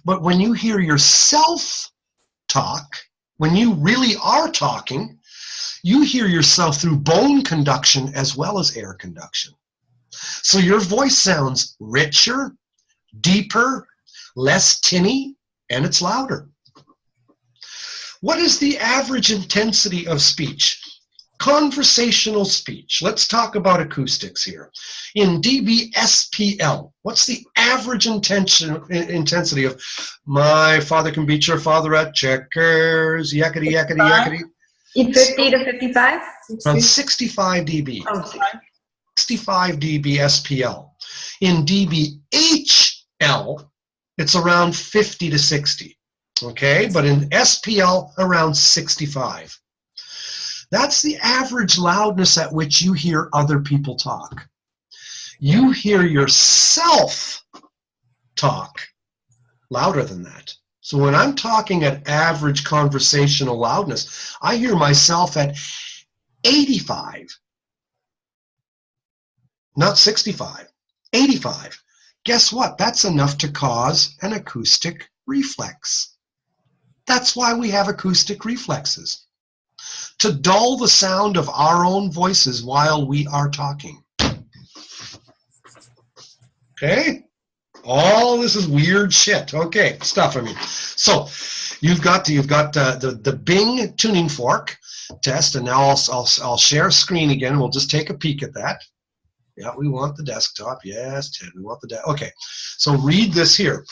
But when you hear yourself talk, when you really are talking, you hear yourself through bone conduction as well as air conduction. So your voice sounds richer, deeper, less tinny, and it's louder. What is the average intensity of speech? Conversational speech. Let's talk about acoustics here. In dB/SPL, what's the average intensity of my father can beat your father at checkers, yakety, yakety, yakety? 50 to 55? Around 65 dB. Oh, 65 dB/SPL. In dB/HL, it's around 50 to 60. Okay, but in SPL, around 65. That's the average loudness at which you hear other people talk. You hear yourself talk louder than that. So when I'm talking at average conversational loudness, I hear myself at 85. Not 65, 85. Guess what? That's enough to cause an acoustic reflex. That's why we have acoustic reflexes. To dull the sound of our own voices while we are talking. Okay? All this is weird shit. Okay, stuff, I mean. So, you've got the Bing tuning fork test, and now I'll share screen again. We'll just take a peek at that. Yeah, we want the desktop. Yes, Ted, we want the okay. So read this here.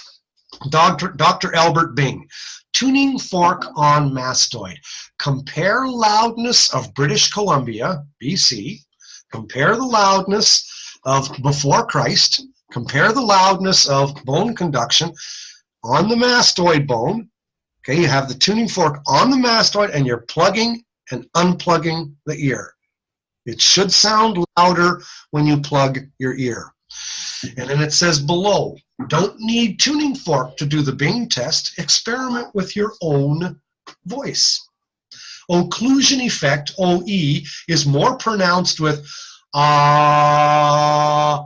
Dr. Albert Bing. Tuning fork on mastoid. Compare loudness of British Columbia, BC. Compare the loudness of before Christ. Compare the loudness of bone conduction on the mastoid bone. Okay, you have the tuning fork on the mastoid, and you're plugging and unplugging the ear. It should sound louder when you plug your ear. And then it says below, don't need tuning fork to do the Bing test. Experiment with your own voice. Occlusion effect, OE, is more pronounced with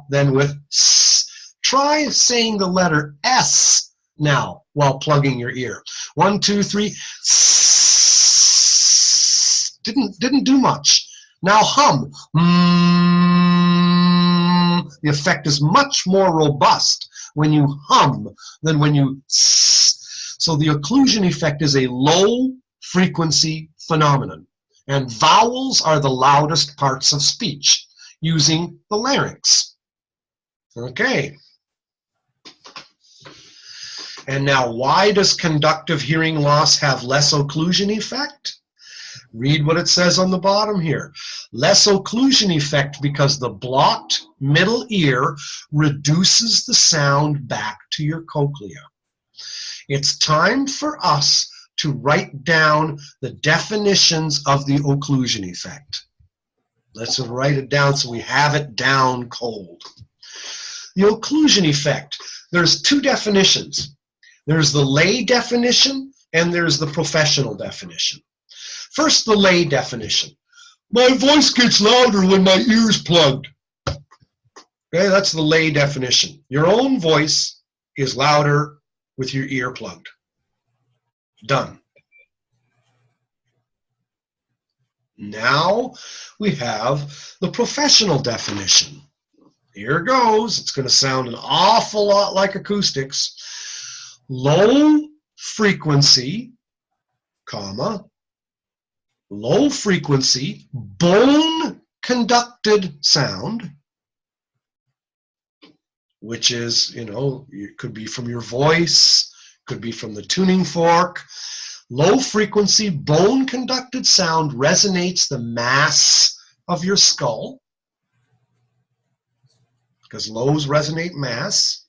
than with s. Try saying the letter S now while plugging your ear. 1, 2, 3. S. Didn't do much. Now hum. The effect is much more robust when you hum than when you s. So the occlusion effect is a low frequency phenomenon. And vowels are the loudest parts of speech using the larynx. Okay. And now, why does conductive hearing loss have less occlusion effect? Read what it says on the bottom here. Less occlusion effect because the blocked middle ear reduces the sound back to your cochlea. It's time for us to write down the definitions of the occlusion effect. Let's write it down so we have it down cold. The occlusion effect, there's two definitions. There's the lay definition and there's the professional definition. First, the lay definition. My voice gets louder when my ear's plugged. Okay, that's the lay definition. Your own voice is louder with your ear plugged. Done. Now we have the professional definition. Here it goes. It's going to sound an awful lot like acoustics. Low frequency, comma, low frequency, bone conducted sound, which is, you know, it could be from your voice, could be from the tuning fork. Low frequency, bone conducted sound resonates the mass of your skull, because lows resonate mass.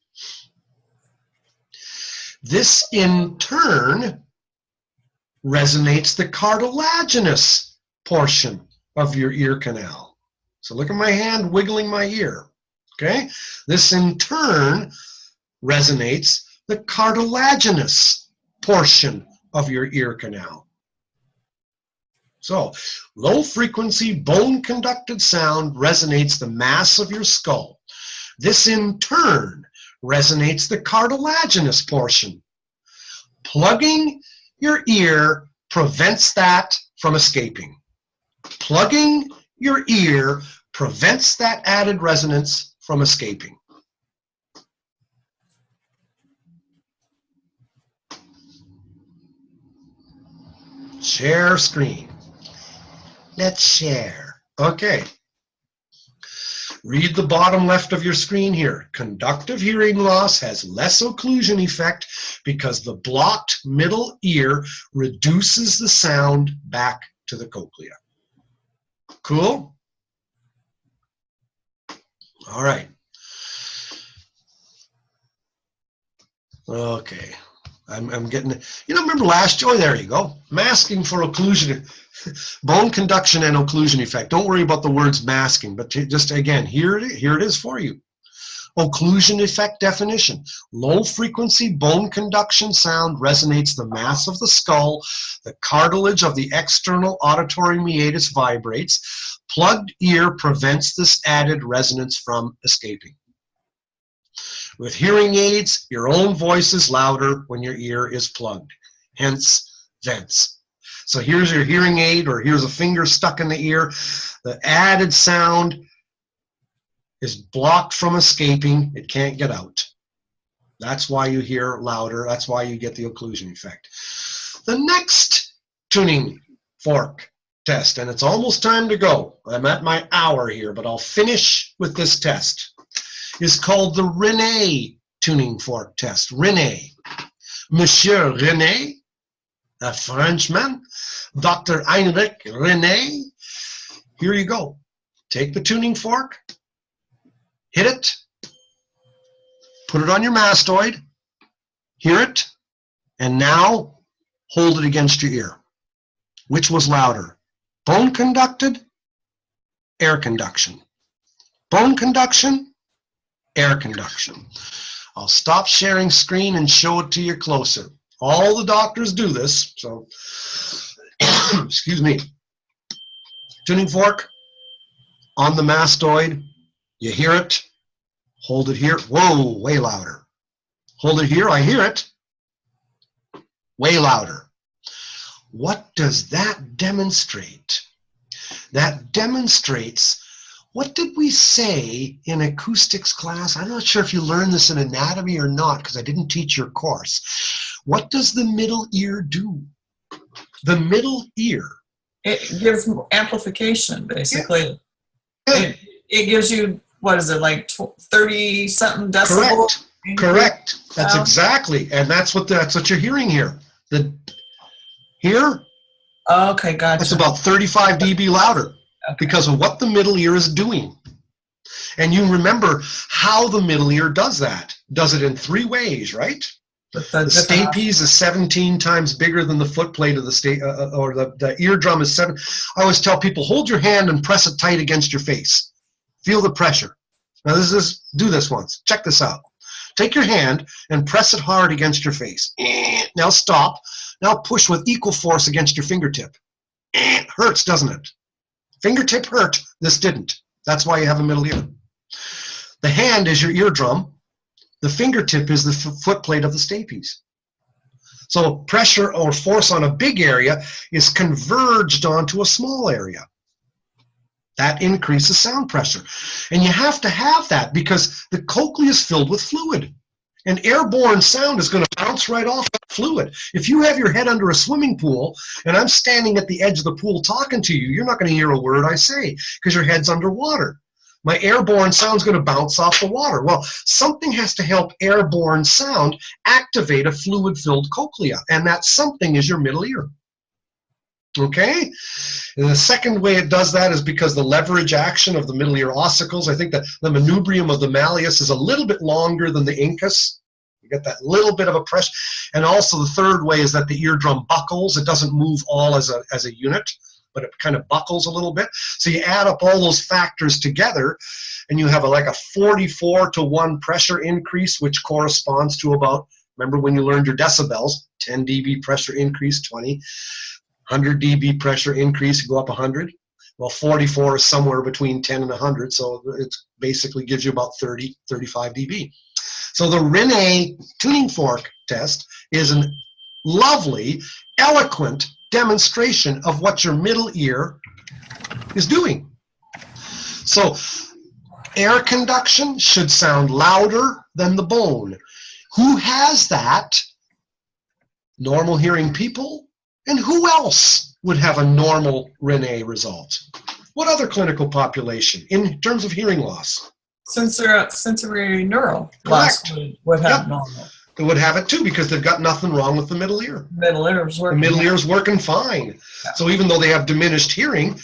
This in turn resonates the cartilaginous portion of your ear canal. So look at my hand wiggling my ear. Okay? This in turn resonates the cartilaginous portion of your ear canal. So, low-frequency bone-conducted sound resonates the mass of your skull. This, in turn, resonates the cartilaginous portion. Plugging your ear prevents that from escaping. Plugging your ear prevents that added resonance from escaping. Share screen. Let's share. Okay. Read the bottom left of your screen here. Conductive hearing loss has less occlusion effect because the blocked middle ear reduces the sound back to the cochlea. Cool? All right. Okay. I'm getting, remember last year, there you go. Masking for occlusion, bone conduction and occlusion effect. Don't worry about the words masking, but just again, here it is for you. Occlusion effect definition. Low frequency bone conduction sound resonates the mass of the skull. The cartilage of the external auditory meatus vibrates. Plugged ear prevents this added resonance from escaping. With hearing aids, your own voice is louder when your ear is plugged, hence vents. So here's your hearing aid, or here's a finger stuck in the ear. The added sound is blocked from escaping. It can't get out. That's why you hear louder. That's why you get the occlusion effect. The next tuning fork test, and it's almost time to go. I'm at my hour here, but I'll finish with this test, is called the René tuning fork test. René. Monsieur René, a Frenchman, Dr. Heinrich René. Here you go. Take the tuning fork, hit it, put it on your mastoid, hear it, and now hold it against your ear. Which was louder? Bone conducted, air conduction. Bone conduction, air conduction. I'll stop sharing screen and show it to you closer. All the doctors do this, so excuse me. Tuning fork on the mastoid. You hear it. Hold it here. Whoa, way louder. Hold it here. I hear it. Way louder. What does that demonstrate? That demonstrates, what did we say in acoustics class? I'm not sure if you learned this in anatomy or not, because I didn't teach your course. What does the middle ear do? The middle ear. It gives amplification, basically. Yeah. It gives you, what is it, like 30-something decibels? Correct. Correct. That's exactly, and that's what you're hearing here. Here. Okay, gotcha. It's about 35 dB louder. Okay. Because of what the middle ear is doing. And you remember how the middle ear does that. Does it in 3 ways, right? The stapes is 17 times bigger than the foot plate of the or the eardrum is 7. I always tell people, hold your hand and press it tight against your face. Feel the pressure. Now do this once. Check this out. Take your hand and press it hard against your face. Now stop. Now push with equal force against your fingertip. It hurts, doesn't it? Fingertip hurt, this didn't. That's why you have a middle ear. The hand is your eardrum. The fingertip is the foot plate of the stapes. So pressure or force on a big area is converged onto a small area. That increases sound pressure. And you have to have that because the cochlea is filled with fluid. And airborne sound is going to bounce right off that fluid. If you have your head under a swimming pool and I'm standing at the edge of the pool talking to you, you're not going to hear a word I say because your head's underwater. My airborne sound's going to bounce off the water. Well, something has to help airborne sound activate a fluid-filled cochlea, and that something is your middle ear. Okay? And the second way it does that is because the leverage action of the middle ear ossicles. I think that the manubrium of the malleus is a little bit longer than the incus. You get that little bit of a pressure. And also the third way is that the eardrum buckles. It doesn't move all as a unit. but it kind of buckles a little bit. So you add up all those factors together, and you have like a 44-to-1 pressure increase, which corresponds to about, remember when you learned your decibels, 10 dB pressure increase, 20, 100 dB pressure increase, you go up 100. Well, 44 is somewhere between 10 and 100, so it basically gives you about 30, 35 dB. So the Rene tuning fork test is a lovely, eloquent demonstration of what your middle ear is doing. So air conduction should sound louder than the bone. Who has that? Normal hearing people. And who else would have a normal Rene result? What other clinical population in terms of hearing loss? Sensory neural loss would have normal. They would have it too because they've got nothing wrong with the middle ear. Middle ear's working. The middle ear is working fine. Yeah. So even though they have diminished hearing,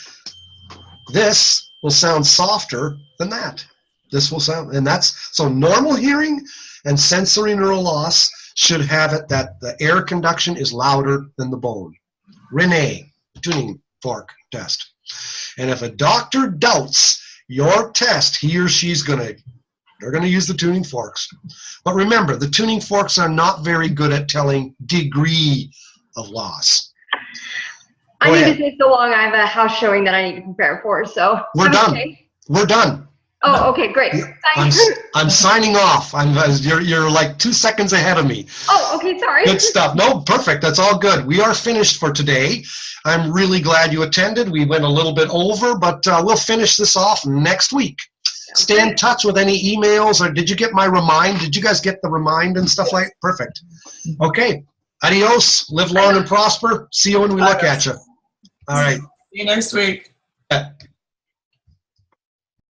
this will sound softer than that. This will sound, and that's, so normal hearing and sensory neural loss should have it that the air conduction is louder than the bone. Rene, tuning fork test. And if a doctor doubts your test, he or she's they're gonna use the tuning forks. But remember, the tuning forks are not very good at telling degree of loss. I need to say so long. I have a house showing that I need to prepare for, so. We're done. Okay. We're done. Oh, okay, great. I'm signing off. You're like 2 seconds ahead of me. Oh, okay, sorry. Good stuff. No, perfect. That's all good. We are finished for today. I'm really glad you attended. We went a little bit over, but we'll finish this off next week. Stay in touch with any emails, or did you get my remind? Did you guys get the remind and stuff like? Perfect. Okay. Adios. Live long and prosper. See you when we look at you. All right. See you next week. Yeah.